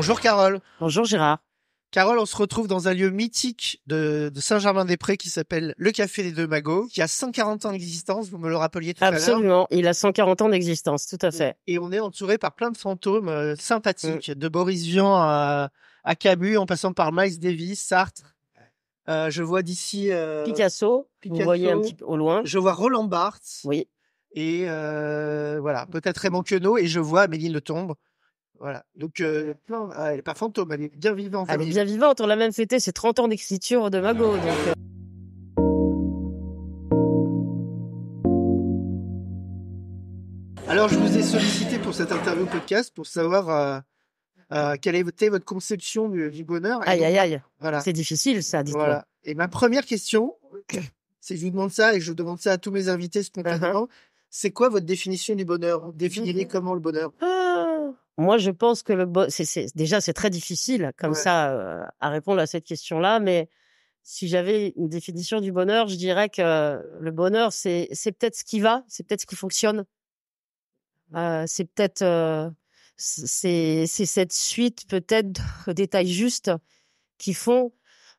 Bonjour Carole. Bonjour Gérard. Carole, on se retrouve dans un lieu mythique de Saint-Germain-des-Prés qui s'appelle le Café des Deux Magots, qui a 140 ans d'existence, vous me le rappeliez tout à l'heure. Absolument, il a 140 ans d'existence, tout à fait. Et on est entouré par plein de fantômes sympathiques, de Boris Vian à Camus, en passant par Miles Davis, Sartre. Je vois d'ici Picasso, vous voyez un petit peu au loin. Je vois Roland Barthes. Oui. Et voilà, peut-être Raymond Queneau, et je vois Amélie Le Tombe. Voilà. Donc, elle est pas fantôme, elle est bien vivante. Elle est bien vivante, on l'a même fêté ses 30 ans d'écriture de Magot. Donc, Alors, je vous ai sollicité pour cette interview podcast pour savoir quelle était votre conception du bonheur. Aïe. Voilà. C'est difficile, ça, dites-moi. Voilà. Et ma première question, c'est que je vous demande ça et je demande ça à tous mes invités spontanément. C'est quoi votre définition du bonheur? Vous définiriez comment le bonheur? Moi, je pense que déjà, c'est très difficile, comme ça, à répondre à cette question-là. Mais si j'avais une définition du bonheur, je dirais que le bonheur, c'est peut-être ce qui va, c'est peut-être ce qui fonctionne. C'est peut-être, c'est cette suite peut-être de détails justes qui font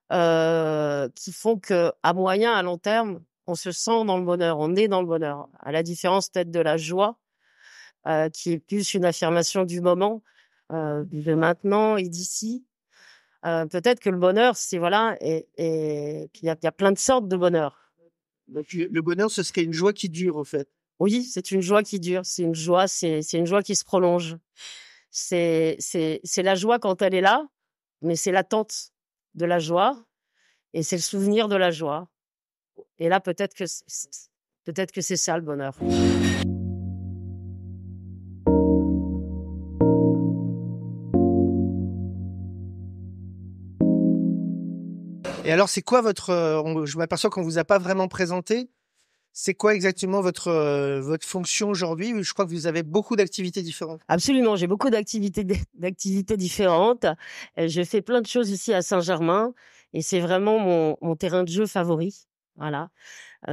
que, à moyen, à long terme, on se sent dans le bonheur, on est dans le bonheur. À la différence peut-être de la joie, qui est plus une affirmation du moment, de maintenant et d'ici. Peut-être que le bonheur, c'est voilà, et qu'il y a plein de sortes de bonheur. Donc, le bonheur, ce serait une joie qui dure, en fait. Oui, c'est une joie qui dure, c'est une joie qui se prolonge. C'est la joie quand elle est là, mais c'est l'attente de la joie et c'est le souvenir de la joie. Et là, peut-être que c'est ça le bonheur. Et alors, c'est quoi je m'aperçois qu'on vous a pas vraiment présenté. C'est quoi exactement votre fonction aujourd'hui? Je crois que vous avez beaucoup d'activités différentes. Absolument, j'ai beaucoup d'activités différentes. Je fais plein de choses ici à Saint-Germain et c'est vraiment mon terrain de jeu favori. Voilà,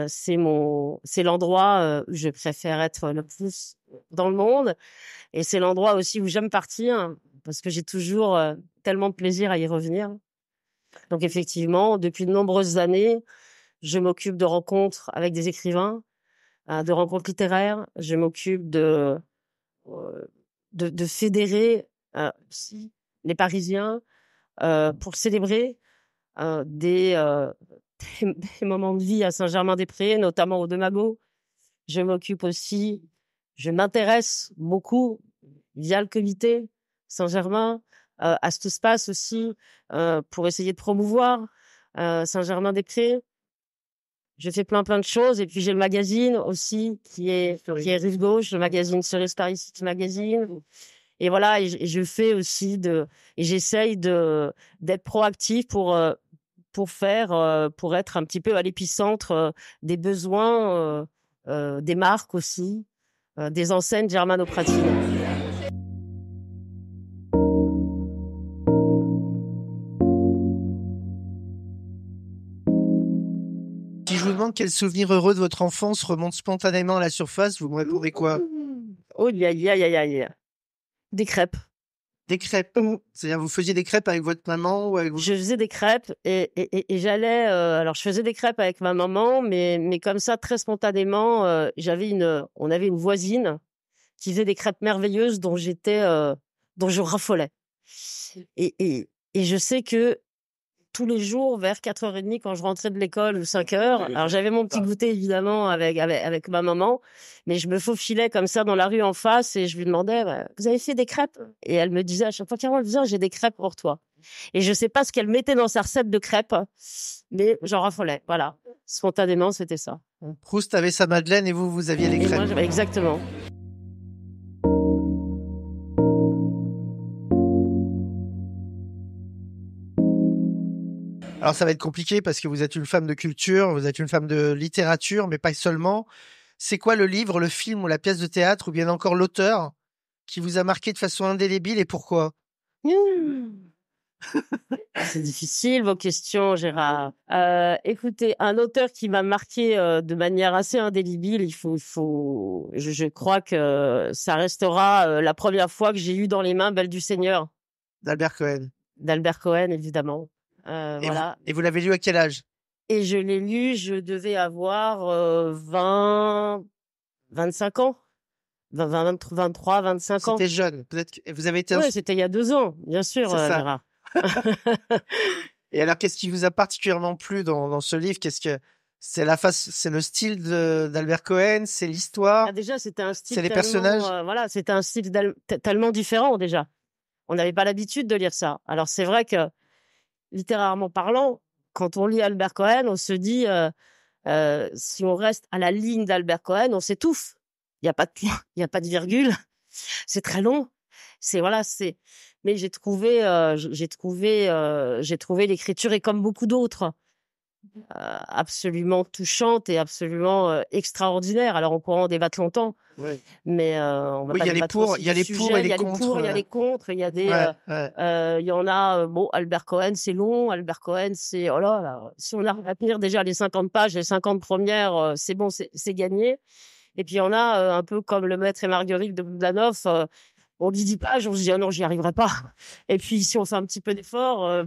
c'est l'endroit où je préfère être le plus dans le monde et c'est l'endroit aussi où j'aime partir parce que j'ai toujours tellement de plaisir à y revenir. Donc effectivement, depuis de nombreuses années, je m'occupe de rencontres avec des écrivains, de rencontres littéraires. Je m'occupe de fédérer aussi les Parisiens pour célébrer des des moments de vie à Saint-Germain-des-Prés, notamment au Deux Magots. Je m'intéresse beaucoup via le comité Saint-Germain à cet espace aussi pour essayer de promouvoir Saint-Germain-des-Prés. Je fais plein de choses et puis j'ai le magazine aussi qui est Rive Gauche, le magazine Cerise Paris City Magazine. Et voilà, et je fais aussi et j'essaye d'être proactif pour être un petit peu à l'épicentre des besoins des marques aussi, des enseignes germanopratines. Si je vous demande quel souvenir heureux de votre enfance remonte spontanément à la surface, vous me répondez quoi? Oh, aïe. Des crêpes. Des crêpes. C'est-à-dire, vous faisiez des crêpes avec votre maman ou avec vous? Je faisais des crêpes et j'allais. Alors, je faisais des crêpes avec ma maman, mais comme ça, très spontanément, on avait une voisine qui faisait des crêpes merveilleuses dont je raffolais. Et je sais que tous les jours, vers 4h30, quand je rentrais de l'école, ou 5h, alors j'avais mon petit goûter, évidemment, avec ma maman, mais je me faufilais comme ça dans la rue en face et je lui demandais, vous avez fait des crêpes? Et elle me disait à chaque fois, Carole, viens, j'ai des crêpes pour toi. Et je sais pas ce qu'elle mettait dans sa recette de crêpes, mais j'en raffolais. Voilà. Spontanément, c'était ça. Proust avait sa madeleine et vous aviez les crêpes. Et moi, exactement. Alors ça va être compliqué parce que vous êtes une femme de culture, vous êtes une femme de littérature, mais pas seulement. C'est quoi le livre, le film ou la pièce de théâtre ou bien encore l'auteur qui vous a marqué de façon indélébile et pourquoi? C'est difficile vos questions, Gérard. Écoutez, un auteur qui m'a marqué de manière assez indélébile, je crois que ça restera la première fois que j'ai eu dans les mains Belle du Seigneur d'Albert Cohen. d'Albert Cohen, évidemment. Et vous, Voilà. et vous l'avez lu à quel âge? Et je l'ai lu, je devais avoir 25 ans, 23, 25 ans. C'était jeune. Peut-être que vous avez été Ouais, c'était il y a 2 ans, bien sûr, c'est ça. Gérard. Et alors, qu'est-ce qui vous a particulièrement plu dans ce livre? Qu'est-ce que c'est le style d'Albert Cohen, c'est l'histoire, Ah, déjà, c'était un style c'est les tellement, personnages? voilà, c'était un style tellement différent déjà. On n'avait pas l'habitude de lire ça. Alors c'est vrai que littérairement parlant, quand on lit Albert Cohen, on se dit si on reste à la ligne d'Albert Cohen, on s'étouffe. Il y a pas de point, il y a pas de virgule. C'est très long. C'est voilà, c'est. Mais j'ai trouvé l'écriture et comme beaucoup d'autres absolument touchante et absolument extraordinaire. Alors on pourra en débattre longtemps, Ouais. mais on va Oui, pas il y a les débattre pour, aussi il y a du les pour sujet. et Il y les a les pour, il y a les contre. contre. Il y a des, Ouais, ouais. il y en a. Bon, Albert Cohen, c'est long. Albert Cohen, c'est oh là, si on arrive à tenir déjà les 50 pages, les 50 premières, c'est bon, c'est gagné. Et puis il y en a un peu comme Le Maître et Marguerite de Bogdanov. On dit 10 pages, on se dit ah non, j'y arriverai pas. Et puis si on fait un petit peu d'effort,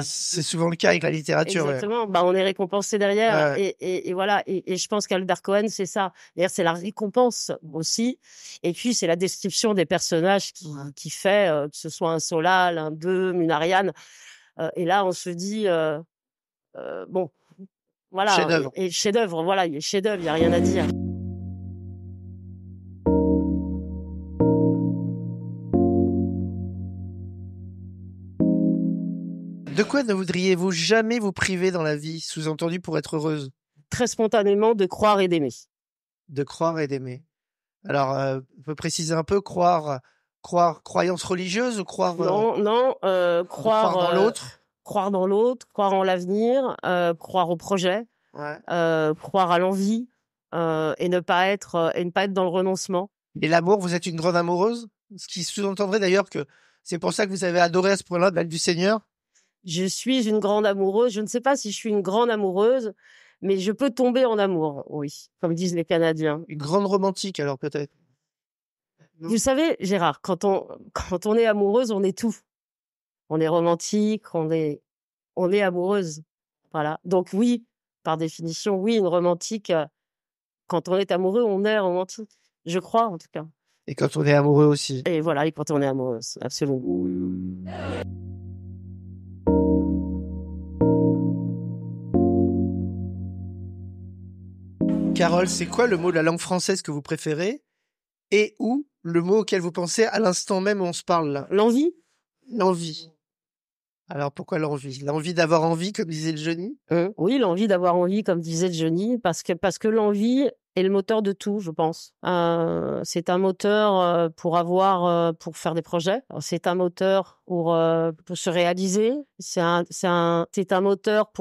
C'est souvent le cas avec la littérature. Ouais. exactement, on est récompensé derrière. Ouais. Et voilà. Et je pense qu'Albert Cohen, c'est ça. D'ailleurs, c'est la récompense aussi. Et puis, c'est la description des personnages qui fait, que ce soit un Solal, un Böhm, une Ariane. Et là, on se dit, bon, voilà. Chef-d'œuvre. Et chef-d'œuvre, voilà, il est chef-d'œuvre, il n'y a rien à dire. De quoi ne voudriez-vous jamais vous priver dans la vie, sous-entendu pour être heureuse? Très spontanément, de croire et d'aimer. De croire et d'aimer. Alors, on peut préciser un peu, croire, croyance religieuse ou croire, Non, croire dans l'autre? croire dans l'autre, croire en l'avenir, croire au projet. Ouais. Croire à l'envie et ne pas être dans le renoncement. Et l'amour, vous êtes une grande amoureuse? Ce qui sous-entendrait d'ailleurs que c'est pour ça que vous avez adoré à ce point-là Belle du Seigneur. Je suis une grande amoureuse. Je ne sais pas si je suis une grande amoureuse, mais je peux tomber en amour, oui, comme disent les Canadiens. Une grande romantique, alors peut-être. Vous savez, Gérard, quand on est amoureuse, on est tout. On est romantique, on est amoureuse. Voilà. Donc oui, par définition, oui, une romantique. Quand on est amoureux, on est romantique. Je crois, en tout cas. Et quand on est amoureux aussi. Et voilà, et quand on est amoureuse, absolument. Carole, c'est quoi le mot de la langue française que vous préférez? Et ou le mot auquel vous pensez à l'instant même où on se parle là? L'envie? L'envie. Alors pourquoi l'envie? L'envie d'avoir envie, comme disait le Johnny? Oui, l'envie d'avoir envie, comme disait Johnny, parce que l'envie est le moteur de tout, je pense. C'est un moteur pour faire des projets. C'est un moteur pour se réaliser. C'est un moteur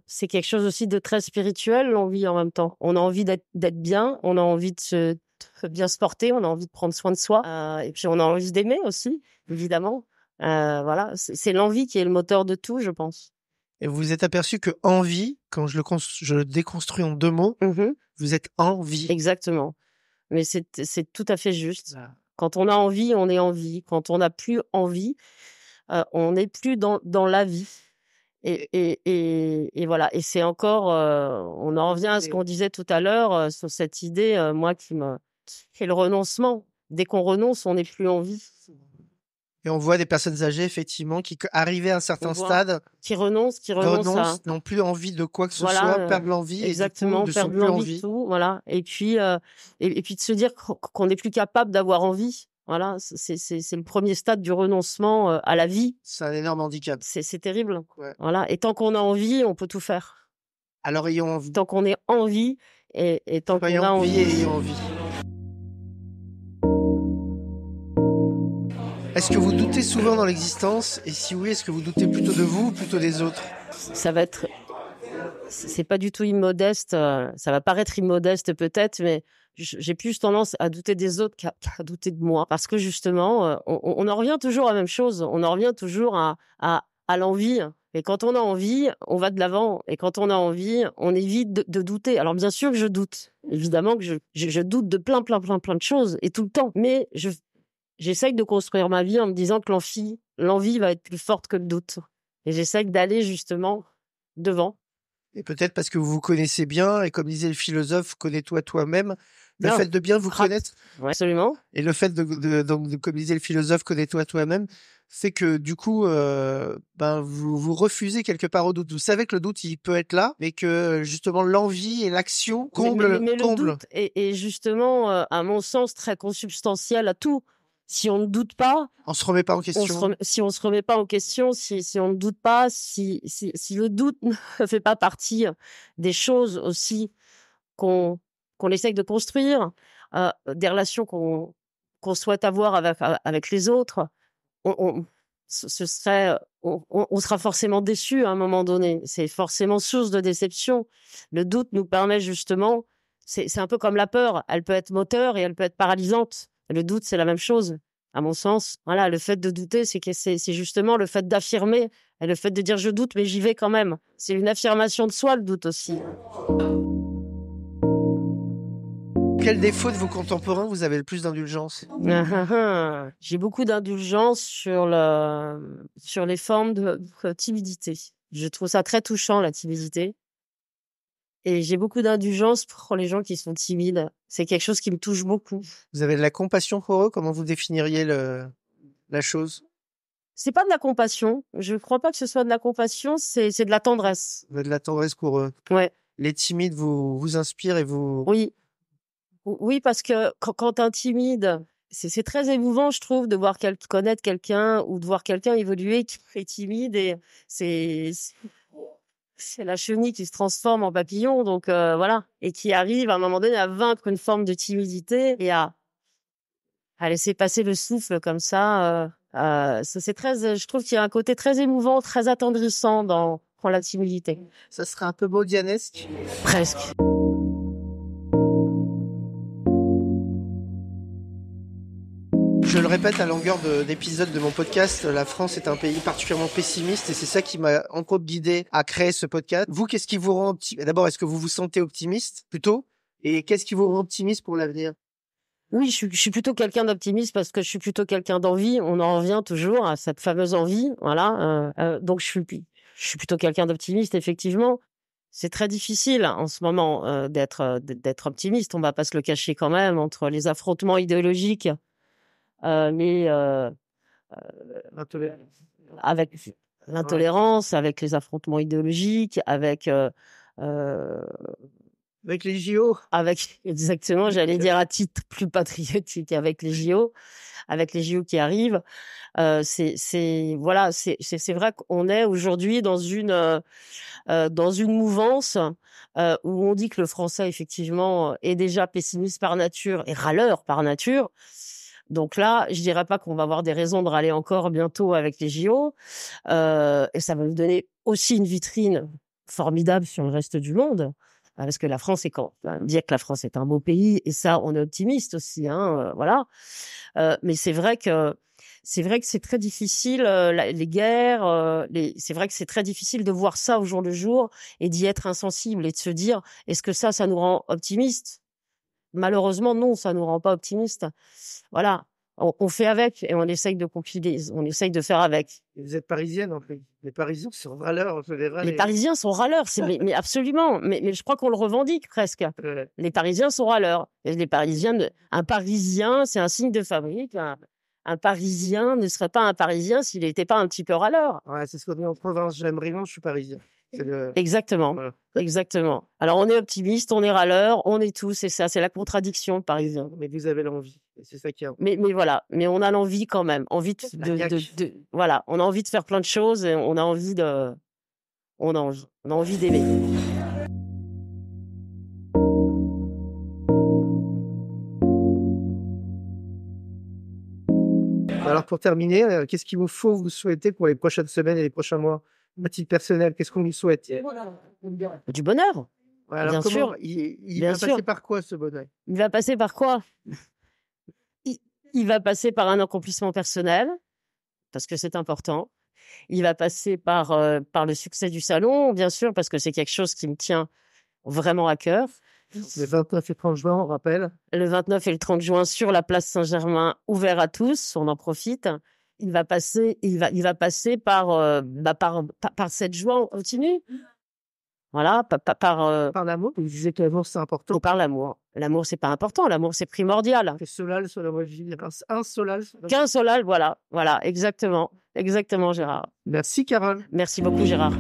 c'est quelque chose aussi de très spirituel, l'envie en même temps. On a envie d'être bien, on a envie de bien se porter, on a envie de prendre soin de soi, et puis on a envie d'aimer aussi, évidemment. Voilà, c'est l'envie qui est le moteur de tout, je pense. Et vous vous êtes aperçu que envie, quand je le déconstruis en 2 mots, vous êtes envie. Exactement. Mais c'est tout à fait juste. Quand on a envie, on est en vie. Quand on n'a plus envie, on n'est plus dans la vie. Et voilà. Et c'est encore, on en revient à ce qu'on disait tout à l'heure sur cette idée, moi qui est le renoncement. Dès qu'on renonce, on n'est plus en vie. Et on voit des personnes âgées, effectivement, qui, arrivées à un certain stade, qui renoncent n'ont plus envie de quoi que ce voilà, soit, perdent l'envie exactement, et du coup, ne sont perdre plus en l'envie vie. de tout, voilà. Et puis de se dire qu'on n'est plus capable d'avoir envie. Voilà, c'est le premier stade du renoncement à la vie. C'est un énorme handicap. C'est terrible. Ouais. Voilà. Et tant qu'on a envie, on peut tout faire. Alors ayons envie. Tant qu'on est en vie et tant qu'on a envie. Ayons envie. Est-ce que vous doutez souvent dans l'existence? Et si oui, est-ce que vous doutez plutôt de vous ou plutôt des autres? Ça va être... C'est pas du tout immodeste. Ça va paraître immodeste peut-être, mais j'ai plus tendance à douter des autres qu'à douter de moi. Parce que justement, on en revient toujours à la même chose. On en revient toujours à l'envie. Et quand on a envie, on va de l'avant. Et quand on a envie, on évite de douter. Alors bien sûr que je doute. Évidemment que je doute de plein de choses et tout le temps. Mais j'essaye de construire ma vie en me disant que l'envie va être plus forte que le doute. Et j'essaye d'aller justement devant. Et peut-être parce que vous vous connaissez bien, et comme disait le philosophe, connais-toi toi-même. Le Bien. fait de bien vous connaître, Ouais, absolument. et le fait donc, comme disait le philosophe, connais-toi toi-même, c'est que du coup, vous refusez quelque part au doute. Vous savez que le doute, il peut être là, mais que justement l'envie et l'action Mais le comblent. doute est justement, à mon sens, très consubstantiel à tout. Si on ne doute pas, On se remet pas en question. si on se remet pas en question, si on ne doute pas, si le doute ne fait pas partie des choses aussi qu'on essaye de construire, des relations qu'on souhaite avoir avec les autres, on ce serait, on sera forcément déçu à un moment donné. C'est forcément source de déception. Le doute nous permet justement, c'est un peu comme la peur, elle peut être moteur et elle peut être paralysante. Le doute, c'est la même chose, à mon sens. Voilà, le fait de douter, c'est justement le fait d'affirmer et le fait de dire: «Je doute, mais j'y vais quand même». C'est une affirmation de soi, le doute aussi. Quel défaut de vos contemporains vous avez le plus d'indulgence? J'ai beaucoup d'indulgence sur les formes de timidité. Je trouve ça très touchant, la timidité. Et j'ai beaucoup d'indulgence pour les gens qui sont timides. C'est quelque chose qui me touche beaucoup. Vous avez de la compassion pour eux? Comment vous définiriez la chose? C'est pas de la compassion. Je crois pas que ce soit de la compassion, c'est de la tendresse. Vous avez de la tendresse pour eux. Ouais. Les timides vous inspirent et vous... Oui. Oui, parce que quand un timide, c'est très émouvant, je trouve, de voir connaître quelqu'un ou de voir quelqu'un évoluer qui est timide et c'est c'est la chenille qui se transforme en papillon, donc voilà, et qui arrive à un moment donné à vaincre une forme de timidité et à laisser passer le souffle comme ça. C'est très, je trouve qu'il y a un côté très émouvant, très attendrissant dans la timidité. Ça serait un peu baudianesque. Presque. Je le répète à longueur d'épisodes de mon podcast, la France est un pays particulièrement pessimiste et c'est ça qui m'a encore guidé à créer ce podcast. Vous, qu'est-ce qui vous rend optimiste? D'abord, est-ce que vous vous sentez optimiste plutôt? Et qu'est-ce qui vous rend optimiste pour l'avenir? Oui, je suis plutôt quelqu'un d'optimiste parce que je suis plutôt quelqu'un d'envie. On en revient toujours à cette fameuse envie, voilà. Donc je suis plutôt quelqu'un d'optimiste, effectivement. C'est très difficile en ce moment d'être optimiste. On va pas se le cacher quand même entre les affrontements idéologiques, les avec l'intolérance, avec les affrontements idéologiques, euh, Avec les JO? avec exactement, j'allais dire à titre plus patriotique, avec les JO qui arrivent. Voilà, c'est vrai qu'on est aujourd'hui dans une mouvance où on dit que le français effectivement est déjà pessimiste par nature et râleur par nature. Donc là, je dirais pas qu'on va avoir des raisons de râler encore bientôt avec les JO, et ça va nous donner aussi une vitrine formidable sur le reste du monde. Parce que la France est dire que la France est un beau pays et ça, on est optimiste aussi, hein, voilà. Mais c'est vrai que c'est très difficile, les guerres, c'est vrai que c'est très difficile de voir ça au jour le jour et d'y être insensible et de se dire: «Est-ce que ça nous rend optimistes?» Malheureusement, non, ça nous rend pas optimistes. Voilà, on fait avec et on essaye de compiler, on essaye de faire avec. Vous êtes parisienne en fait. Les Parisiens sont râleurs, c'est des Les Parisiens sont râleurs, mais absolument, mais je crois qu'on le revendique presque. Les Parisiens sont râleurs. Et un Parisien, c'est un signe de fabrique. Un Parisien ne serait pas un Parisien s'il n'était pas un petit peu râleur. Ouais, c'est ce qu'on dit en province. J'aime rien, je suis parisien. Exactement, Voilà. exactement. Alors on est optimiste, on est râleur, on est tous, c'est ça, c'est la contradiction, le Parisien. Mais vous avez l'envie. Et c'est ça qui est... Mais voilà, mais on a l'envie quand même, envie voilà, on a envie de faire plein de choses et on a envie d'aimer. Alors pour terminer, qu'est-ce qu'il vous souhaiter pour les prochaines semaines et les prochains mois? À titre personnel, qu'est-ce qu'on vous souhaite? Du bonheur, Ouais, alors bien sûr. Il Bien va sûr. passer par quoi ce bonheur? Il va passer par quoi? Il va passer par un accomplissement personnel, parce que c'est important. Il va passer par le succès du salon, bien sûr, parce que c'est quelque chose qui me tient vraiment à cœur. Le 29 et 30 juin, on rappelle. Le 29 et le 30 juin sur la place Saint-Germain, ouvert à tous, on en profite. Il va passer par cette joie, on continue. Voilà, Par l'amour, vous disiez que l'amour, c'est important. par l'amour. L'amour, c'est pas important, l'amour, c'est primordial. Que Solal soit la voix de vie. Un Solal. Qu'un Solal, voilà, exactement, Gérard. Merci, Carole. Merci beaucoup, Gérard.